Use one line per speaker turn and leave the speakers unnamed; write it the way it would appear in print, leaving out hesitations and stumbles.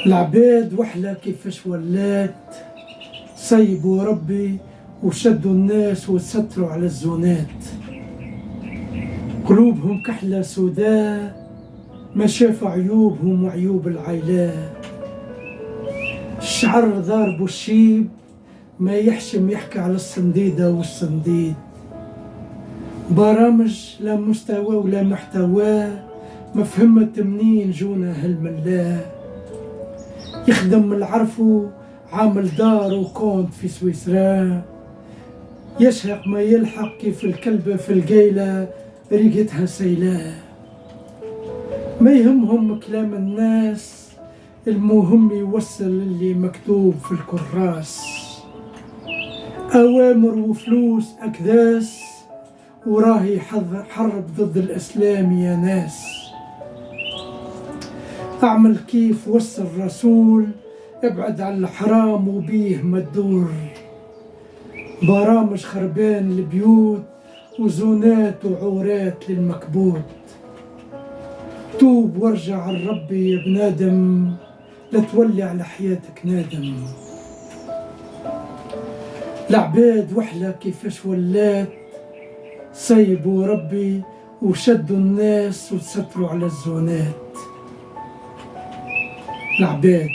العباد وحلة كيفاش ولات، صيبوا ربي وشدوا الناس وستروا على الزونات. قلوبهم كحلة سوداء، ما شافوا عيوبهم وعيوب العائلات. الشعر ضارب والشيب، ما يحشم يحكي على الصنديدة والصنديد. برامج لا مستوى ولا محتوى، ما فهمت منين جونا هالملا. يخدم العرفو عامل دار وكونت في سويسرا، يشهق ما يلحق كيف الكلبة في القيلة ريقتها سيلاه. ما يهمهم كلام الناس، المهم يوصل اللي مكتوب في الكراس. أوامر وفلوس أكداس، وراهي حرب ضد الإسلام يا ناس. أعمل كيف وصل الرسول، ابعد عن الحرام وبيه ما تدور. برامج خربان البيوت، وزونات وعورات للمكبوت. توب وارجع عن ربي يا بنادم، لا تولي على حياتك نادم. العباد وحلة كيفاش ولات، صيبوا ربي وشدوا الناس وستروا على الزونات. العباد